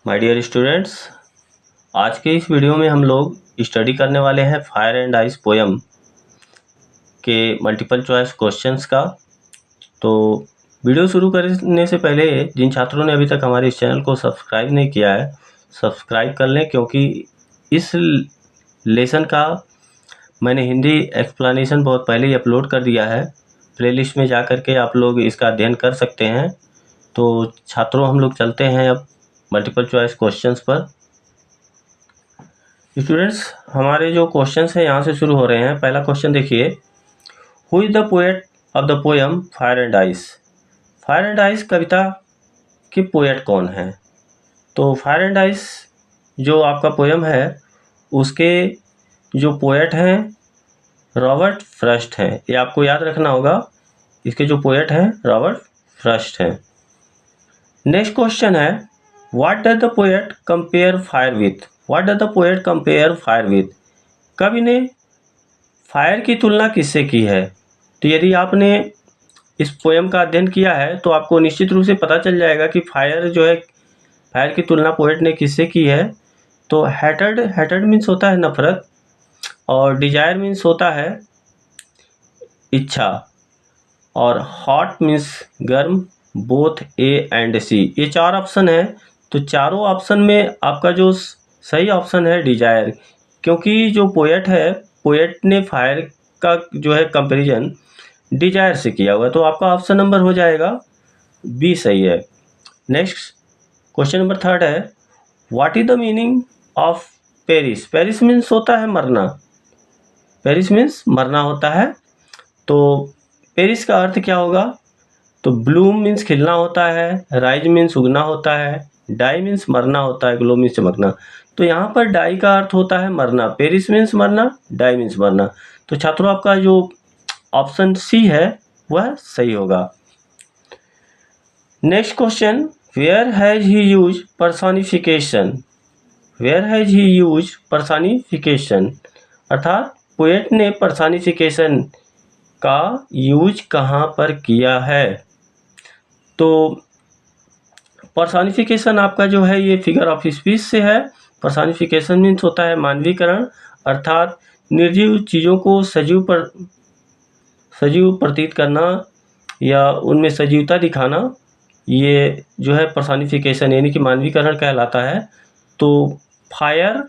My dear students, आज के इस वीडियो में हम लोग स्टडी करने वाले हैं फायर एंड आइस पोयम के मल्टीपल चॉइस क्वेश्चंस का। तो वीडियो शुरू करने से पहले जिन छात्रों ने अभी तक हमारे इस चैनल को सब्सक्राइब नहीं किया है, सब्सक्राइब कर लें, क्योंकि इस लेसन का मैंने हिंदी एक्सप्लेनेशन बहुत पहले ही अपलोड कर दिया है। प्लेलिस्ट में जा कर के आप लोग इसका अध्ययन कर सकते हैं। तो छात्रों, हम लोग चलते हैं अब मल्टीपल चॉइस क्वेश्चंस पर। स्टूडेंट्स, हमारे जो क्वेश्चंस हैं यहाँ से शुरू हो रहे हैं। पहला क्वेश्चन देखिए, who is the poet of the poem fire and ice. Fire and ice कविता के पोएट कौन है? तो फायर एंड आइस जो आपका पोएम है उसके जो पोएट हैं रॉबर्ट फ्रॉस्ट हैं। ये आपको याद रखना होगा, इसके जो पोएट हैं रॉबर्ट फ्रॉस्ट हैं। नेक्स्ट क्वेश्चन है, what does the poet compare fire with. What does the poet compare fire with. कवि ने फायर की तुलना किससे की है? तो यदि आपने इस पोएम का अध्ययन किया है तो आपको निश्चित रूप से पता चल जाएगा कि फायर जो है, फायर की तुलना पोएट ने किससे की है। तो हैटर्ड मीन्स होता है नफरत, और डिजायर मीन्स होता है इच्छा, और हॉट मीन्स गर्म। बोथ ए एंड सी, ये चार ऑप्शन है। तो चारों ऑप्शन में आपका जो सही ऑप्शन है डिजायर, क्योंकि जो पोएट है, पोएट ने फायर का जो है कंपैरिजन डिजायर से किया हुआ। तो आपका ऑप्शन नंबर हो जाएगा बी सही है। नेक्स्ट क्वेश्चन नंबर थर्ड है, what is the meaning of Paris. Paris means होता है मरना, पेरिस मीन्स मरना होता है। तो पेरिस का अर्थ क्या होगा? तो ब्लूम मीन्स खिलना होता है, राइज मीन्स उगना होता है, डाई मीन्स मरना होता है, ग्लो मीन्स चमकना। तो यहाँ पर डाई का अर्थ होता है मरना, पेरिस मीन्स मरना, डाई मीन्स मरना। तो छात्रों, आपका जो ऑप्शन सी है वह सही होगा। Next question, where has he use personification. Where has he use personification, अर्थात पोएट ने पर्सोनिफिकेशन का यूज कहाँ पर किया है? तो पर्सोनिफिकेशन आपका जो है ये फिगर ऑफ स्पीच से है। पर्सोनिफिकेशन मीन्स होता है मानवीकरण, अर्थात निर्जीव चीज़ों को सजीव प्रतीत करना या उनमें सजीवता दिखाना, ये जो है पर्सोनिफिकेशन यानी कि मानवीकरण कहलाता है। तो फायर,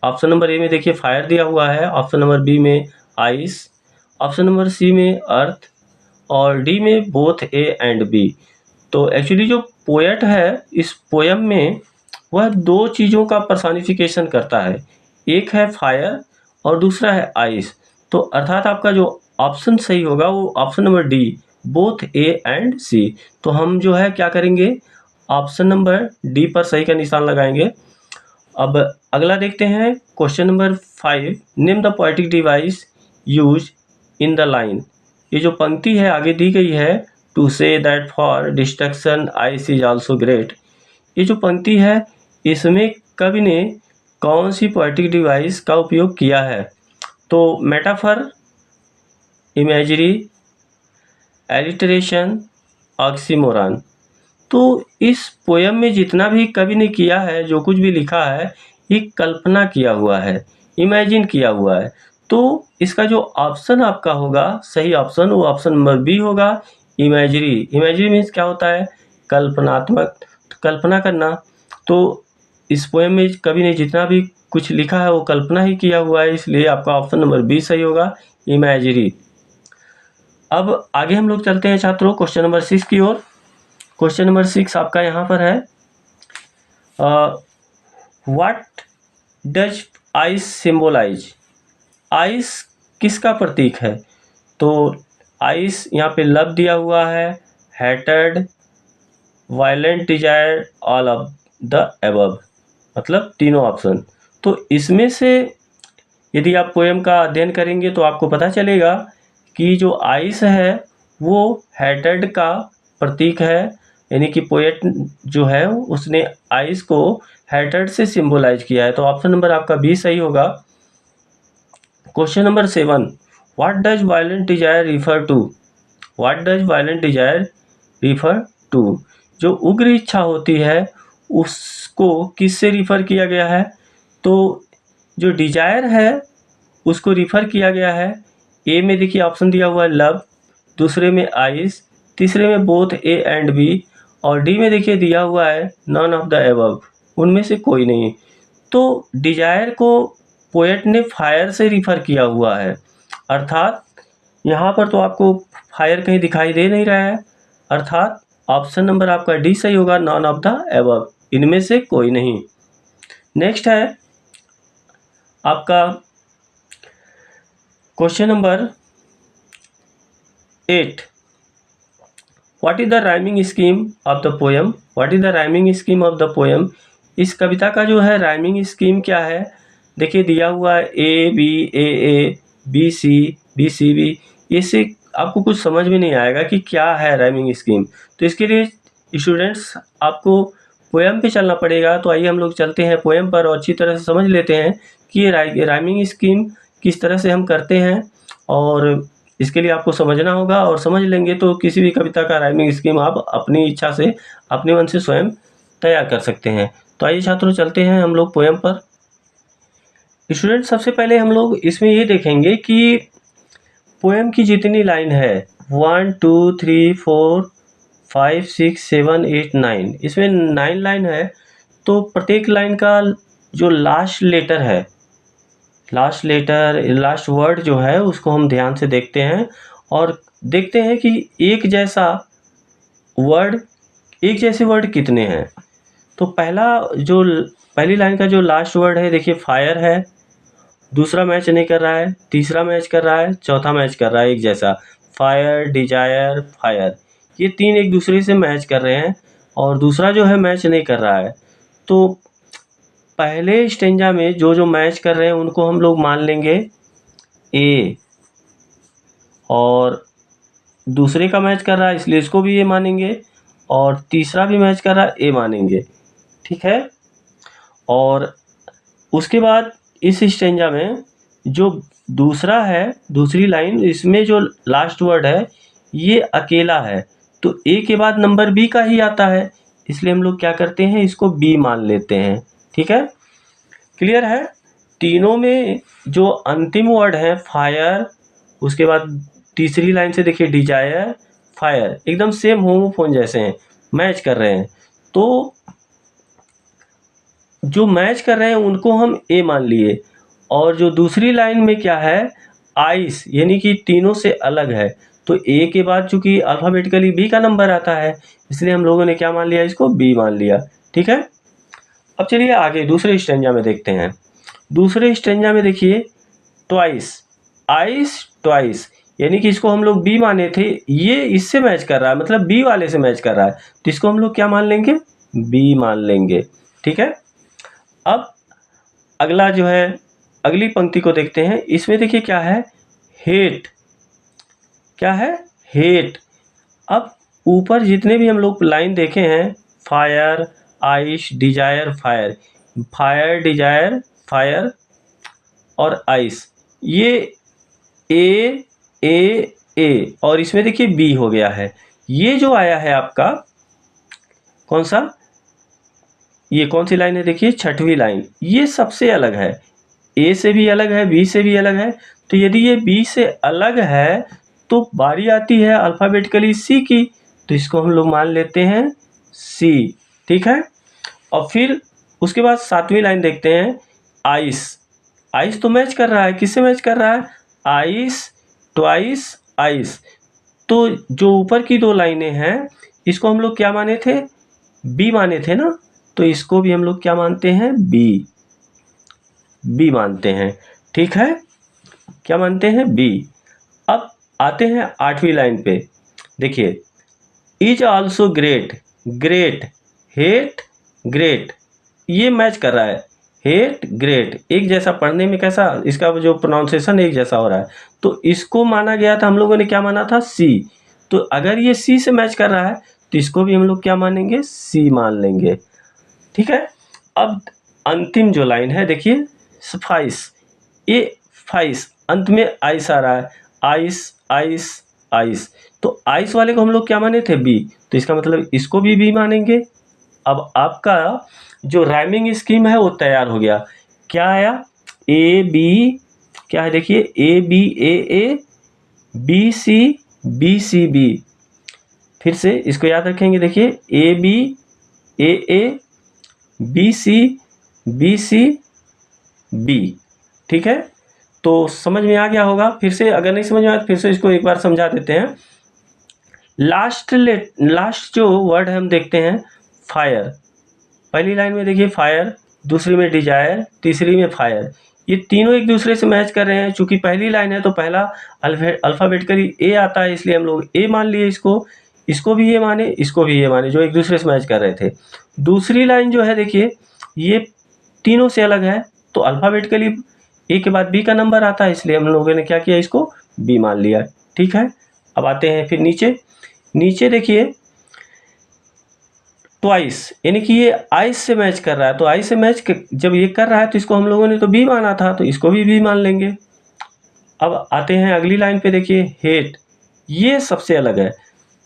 ऑप्शन नंबर ए में देखिए फायर दिया हुआ है, ऑप्शन नंबर बी में आइस, ऑप्शन नंबर सी में अर्थ, और डी में बोथ ए एंड बी। तो एक्चुअली जो पोएट है इस पोएम में वह दो चीज़ों का पर्सोनिफिकेशन करता है, एक है फायर और दूसरा है आइस। तो अर्थात आपका जो ऑप्शन सही होगा वो option number D, both A and C. तो हम जो है क्या करेंगे, ऑप्शन नंबर डी पर सही का निशान लगाएंगे। अब अगला देखते हैं question number 5, name the poetic device use in the line. ये जो पंक्ति है आगे दी गई है, to say that for destruction ice is also great. ये जो पंक्ति है इसमें कवि ने कौन सी पोएटिक डिवाइस का उपयोग किया है? तो मेटाफर, इमेजरी, एलिटरेशन, ऑक्सीमोरन। तो इस पोएम में जितना भी कवि ने किया है, जो कुछ भी लिखा है, ये कल्पना किया हुआ है, इमेजिन किया हुआ है। तो इसका जो ऑप्शन आपका होगा सही ऑप्शन, वो ऑप्शन नंबर बी होगा, इमेजरी। इमेजरी मीन्स क्या होता है? कल्पनात्मक, कल्पना करना। तो इस पोएम में कवि ने जितना भी कुछ लिखा है वो कल्पना ही किया हुआ है, इसलिए आपका ऑप्शन नंबर बी सही होगा, इमेजरी। अब आगे हम लोग चलते हैं छात्रों क्वेश्चन नंबर 6 की ओर। क्वेश्चन नंबर 6 आपका यहाँ पर है, what does ice symbolise. Ice किसका प्रतीक है? तो आइस यहाँ पे लव दिया हुआ है, hatred, violent desire, all of the above, मतलब तीनों ऑप्शन। तो इसमें से यदि आप पोएम का अध्ययन करेंगे तो आपको पता चलेगा कि जो आइस है वो हैटर्ड का प्रतीक है, यानी कि पोएट जो है उसने आइस को हैटर्ड से सिंबलाइज किया है। तो ऑप्शन नंबर आपका बी सही होगा। Question number 7, what does violent desire refer to. What does violent desire refer to. जो उग्र इच्छा होती है उसको किससे रिफ़र किया गया है? तो जो डिजायर है उसको रिफ़र किया गया है, ए में देखिए ऑप्शन दिया हुआ है लव, दूसरे में आइस, तीसरे में बोथ ए एंड बी, और डी में देखिए दिया हुआ है नॉन ऑफ द एबव, उनमें से कोई नहीं। तो डिजायर को पोएट ने फायर से रिफ़र किया हुआ है, अर्थात यहाँ पर तो आपको फायर कहीं दिखाई दे नहीं रहा है, अर्थात ऑप्शन नंबर आपका डी सही होगा, नॉन ऑफ द एबव, इनमें से कोई नहीं। नेक्स्ट है आपका question number 8। What is the rhyming scheme of the poem? What is the rhyming scheme of the poem? इस कविता का जो है राइमिंग स्कीम क्या है? देखिए दिया हुआ है A B B C B. इससे आपको कुछ समझ में नहीं आएगा कि क्या है राइमिंग स्कीम, तो इसके लिए स्टूडेंट्स आपको पोएम पे चलना पड़ेगा। तो आइए हम लोग चलते हैं पोएम पर और अच्छी तरह से समझ लेते हैं कि ये राइमिंग स्कीम किस तरह से हम करते हैं, और इसके लिए आपको समझना होगा, और समझ लेंगे तो किसी भी कविता का राइमिंग स्कीम आप अपनी इच्छा से, अपने मन से स्वयं तैयार कर सकते हैं। तो आइए छात्रों चलते हैं हम लोग पोएम पर। स्टूडेंट सबसे पहले हम लोग इसमें ये देखेंगे कि पोएम की जितनी लाइन है 1 2 3 4 5 6 7 8 9, इसमें 9 लाइन है। तो प्रत्येक लाइन का जो लास्ट लेटर है, लास्ट वर्ड जो है उसको हम ध्यान से देखते हैं और देखते हैं कि एक जैसे वर्ड कितने हैं। तो पहली लाइन का जो लास्ट वर्ड है देखिए फायर है, दूसरा मैच नहीं कर रहा है, तीसरा मैच कर रहा है, चौथा मैच कर रहा है एक जैसा, फायर डिजायर फायर, ये तीन एक दूसरे से मैच कर रहे हैं, और दूसरा जो है मैच नहीं कर रहा है। तो पहले स्टेंजा में जो मैच कर रहे हैं उनको हम लोग मान लेंगे ए, और दूसरे का मैच कर रहा है इसलिए इसको भी ए मानेंगे, और तीसरा भी मैच कर रहा है ए मानेंगे, ठीक है। और उसके बाद इस स्टेंजा में जो दूसरा है, दूसरी लाइन, इसमें जो लास्ट वर्ड है ये अकेला है, तो ए के बाद नंबर बी का ही आता है, इसलिए हम लोग क्या करते हैं, इसको बी मान लेते हैं, ठीक है। क्लियर है? तीनों में जो अंतिम वर्ड है फायर, उसके बाद तीसरी लाइन से देखिए डिजायर फायर, एकदम सेम होमोफोन जैसे हैं, मैच कर रहे हैं। तो जो मैच कर रहे हैं उनको हम ए मान लिए, और जो दूसरी लाइन में क्या है आइस, यानी कि तीनों से अलग है, तो ए के बाद चूंकि अल्फ़ाबेटिकली बी का नंबर आता है इसलिए हम लोगों ने क्या मान लिया, इसको बी मान लिया, ठीक है। अब चलिए आगे दूसरे स्टेंजा में देखते हैं। दूसरे स्टेंजा में देखिए ट्वाइस, आइस ट्वाइस, यानी कि इसको हम लोग बी माने थे, ये इससे मैच कर रहा है, मतलब बी वाले से मैच कर रहा है, तो इसको हम लोग क्या मान लेंगे, बी मान लेंगे, ठीक है। अब अगला जो है, अगली पंक्ति को देखते हैं। इसमें देखिए क्या है, हेट, क्या है, हेट। अब ऊपर जितने भी हम लोग लाइन देखे हैं, fire ice desire fire, fire desire fire और आइस, ये ए ए ए, और इसमें देखिए बी हो गया है। ये जो आया है आपका कौन सा, ये कौन सी लाइन है, देखिए छठवीं लाइन, ये सबसे अलग है, ए से भी अलग है, बी से भी अलग है। तो यदि ये बी से अलग है तो बारी आती है अल्फ़ाबेटिकली सी की, तो इसको हम लोग मान लेते हैं सी, ठीक है। और फिर उसके बाद सातवीं लाइन देखते हैं, आइस, आइस तो मैच कर रहा है, किससे मैच कर रहा है, आइस ट्वाइस आइस। तो जो ऊपर की दो लाइनें हैं इसको हम लोग क्या माने थे, बी माने थे ना, तो इसको भी हम लोग क्या मानते हैं, बी मानते हैं, ठीक है, क्या मानते हैं, बी। अब आते हैं आठवीं लाइन पे, देखिए is also great, great hate great, ये मैच कर रहा है, हेट ग्रेट एक जैसा, पढ़ने में कैसा, इसका जो प्रोनाउंसिएशन एक जैसा हो रहा है, तो इसको माना गया था, हम लोगों ने क्या माना था, सी। तो अगर ये सी से मैच कर रहा है तो इसको भी हम लोग क्या मानेंगे, सी मान लेंगे, ठीक है। अब अंतिम जो लाइन है देखिए सफाइस, ये फाइस, अंत में आइस आ रहा है, आइस आइस आइस, तो आइस वाले को हम लोग क्या माने थे, बी, तो इसका मतलब इसको भी बी मानेंगे। अब आपका जो राइमिंग स्कीम है वो तैयार हो गया। क्या आया? ए बी, क्या है देखिए, A B A A, B C B. फिर से इसको याद रखेंगे, देखिए A B A, B C B. ठीक है, तो समझ में आ गया होगा। फिर से अगर नहीं समझ में आया तो फिर से इसको एक बार समझा देते हैं। लास्ट जो वर्ड है हम देखते हैं फायर। पहली लाइन में देखिए फायर, दूसरी में डिजायर, तीसरी में फायर। ये तीनों एक दूसरे से मैच कर रहे हैं। चूंकि पहली लाइन है तो पहला अल्फाबेटिकली ए आता है, इसलिए हम लोग ए मान लिए इसको भी ये माने, इसको भी ये माने, जो एक दूसरे से मैच कर रहे थे। दूसरी लाइन जो है देखिए, ये तीनों से अलग है, तो अल्फाबेटिकली ए के बाद बी का नंबर आता है, इसलिए हम लोगों ने क्या किया, इसको बी मान लिया। ठीक है, अब आते हैं फिर नीचे देखिए ट्वाइस, यानी कि ये आइस से मैच कर रहा है। तो आइस से मैच जब ये कर रहा है तो इसको हम लोगों ने तो बी माना था, तो इसको भी बी मान लेंगे। अब आते हैं अगली लाइन पे, देखिए हेट, ये सबसे अलग है।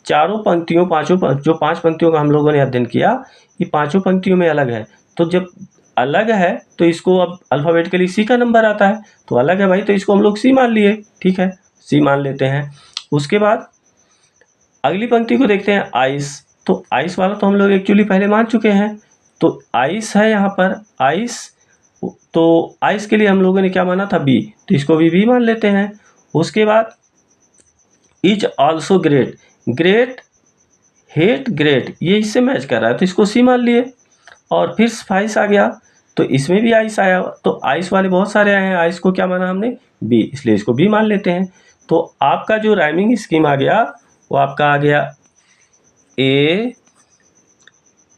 चारों पंक्तियों जो 5 पंक्तियों का हम लोगों ने अध्ययन किया, ये पांचों पंक्तियों में अलग है। तो जब अलग है तो इसको अब अल्फाबेटिकली सी का नंबर आता है, तो अलग है भाई, तो इसको हम लोग सी मान लिए। ठीक है, सी मान लेते हैं। उसके बाद अगली पंक्ति को देखते हैं आइस। तो आइस वाला तो हम लोग एक्चुअली पहले मान चुके हैं, तो आइस है यहाँ पर आइस, तो आइस के लिए हम लोगों ने क्या माना था, बी, तो इसको भी बी मान लेते हैं। उसके बाद is also great, great hate great, ये इससे मैच कर रहा है, तो इसको सी मान लिए। और फिर स्पाइस आ गया, तो इसमें भी आइस आया, तो आइस वाले बहुत सारे आए हैं, आइस को क्या माना हमने, बी, इसलिए इसको बी मान लेते हैं। तो आपका जो राइमिंग स्कीम आ गया वो आपका आ गया ए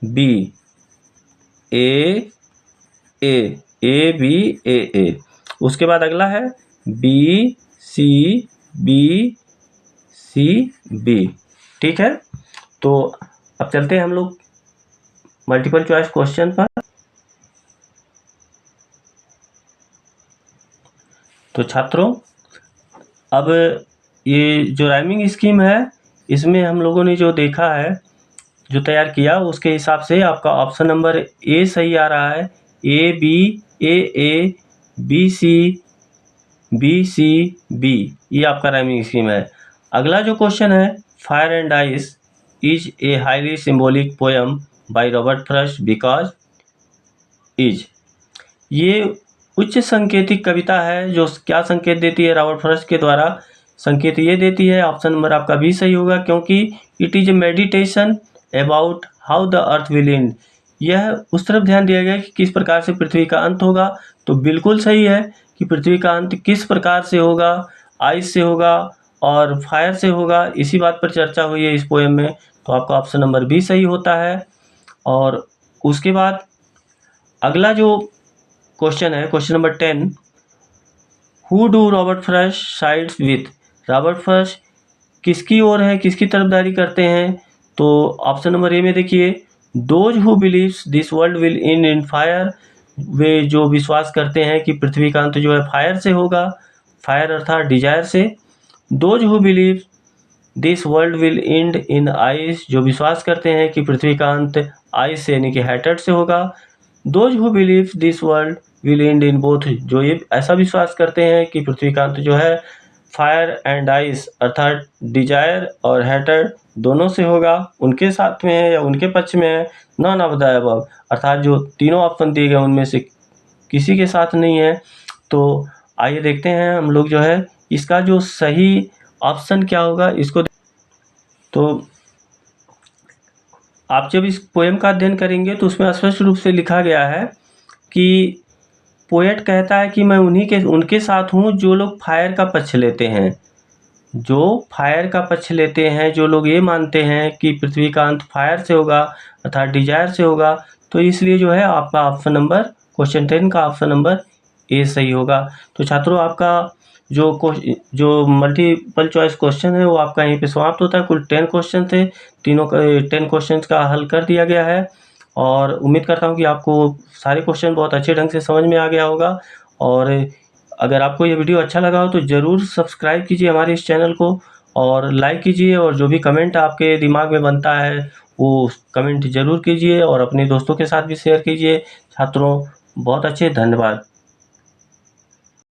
बी ए बी ए। उसके बाद अगला है बी सी बी। ठीक है, तो अब चलते हैं हम लोग मल्टीपल चॉइस क्वेश्चन पर। तो छात्रों, अब ये जो राइमिंग स्कीम है, इसमें हम लोगों ने जो देखा है, जो तैयार किया, उसके हिसाब से आपका ऑप्शन नंबर ए सही आ रहा है। A B B C B, ये आपका राइमिंग स्कीम है। अगला जो क्वेश्चन है, fire and ice is a highly symbolic poem by Robert Frost because is, ये उच्च संकेतिक कविता है जो क्या संकेत देती है रॉबर्ट फ्रॉस्ट के द्वारा, संकेत ये देती है, ऑप्शन नंबर आपका भी सही होगा, क्योंकि it is a meditation about how the earth will and, यह उस तरफ ध्यान दिया गया कि किस प्रकार से पृथ्वी का अंत होगा। तो बिल्कुल सही है कि पृथ्वी का अंत किस प्रकार से होगा, आइस से होगा और फायर से होगा, इसी बात पर चर्चा हुई है इस पोएम में, तो आपका ऑप्शन नंबर भी सही होता है। और उसके बाद अगला जो क्वेश्चन है, question number 10, who do Robert Frost sides with, Robert Frost किसकी ओर है, किसकी तरफदारी करते हैं, तो ऑप्शन नंबर ए में देखिए, those who believes this world will end in fire, वे जो विश्वास करते हैं कि पृथ्वी का अंत जो है फायर से होगा, फायर अर्थात डिजायर से। Those who believe this world will end in ice, जो विश्वास करते हैं कि पृथ्वी का अंत आइस से यानी कि हैटर्ड से होगा। Those who believe this world will end in both, जो ये ऐसा विश्वास करते हैं कि पृथ्वी का अंत जो है फायर एंड आइस अर्थात डिजायर और हैटर्ड दोनों से होगा, उनके साथ में है या उनके पक्ष में है, नॉन ऑफ द अबव, अर्थात जो तीनों ऑप्शन दिए गए उनमें से किसी के साथ नहीं है। तो आइए देखते हैं हम लोग जो है इसका जो सही ऑप्शन क्या होगा इसको। तो आप जब इस पोएम का अध्ययन करेंगे तो उसमें स्पष्ट रूप से लिखा गया है कि पोएट कहता है कि मैं उनके साथ हूँ जो लोग फायर का पक्ष लेते हैं, जो फायर का पक्ष लेते हैं, जो लोग ये मानते हैं कि पृथ्वी का अंत फायर से होगा अर्थात डिजायर से होगा। तो इसलिए जो है आपका ऑप्शन नंबर क्वेश्चन 10 का ऑप्शन नंबर ए सही होगा। तो छात्रों, आपका जो मल्टीपल चॉइस क्वेश्चन है वो आपका यहीं पे समाप्त होता है। कुल 10 क्वेश्चन थे, तीनों 10 क्वेश्चन का हल कर दिया गया है और उम्मीद करता हूँ कि आपको सारे क्वेश्चन बहुत अच्छे ढंग से समझ में आ गया होगा। और अगर आपको ये वीडियो अच्छा लगा हो तो ज़रूर सब्सक्राइब कीजिए हमारे इस चैनल को और लाइक कीजिए, और जो भी कमेंट आपके दिमाग में बनता है वो कमेंट ज़रूर कीजिए और अपने दोस्तों के साथ भी शेयर कीजिए। छात्रों, बहुत अच्छे, धन्यवाद।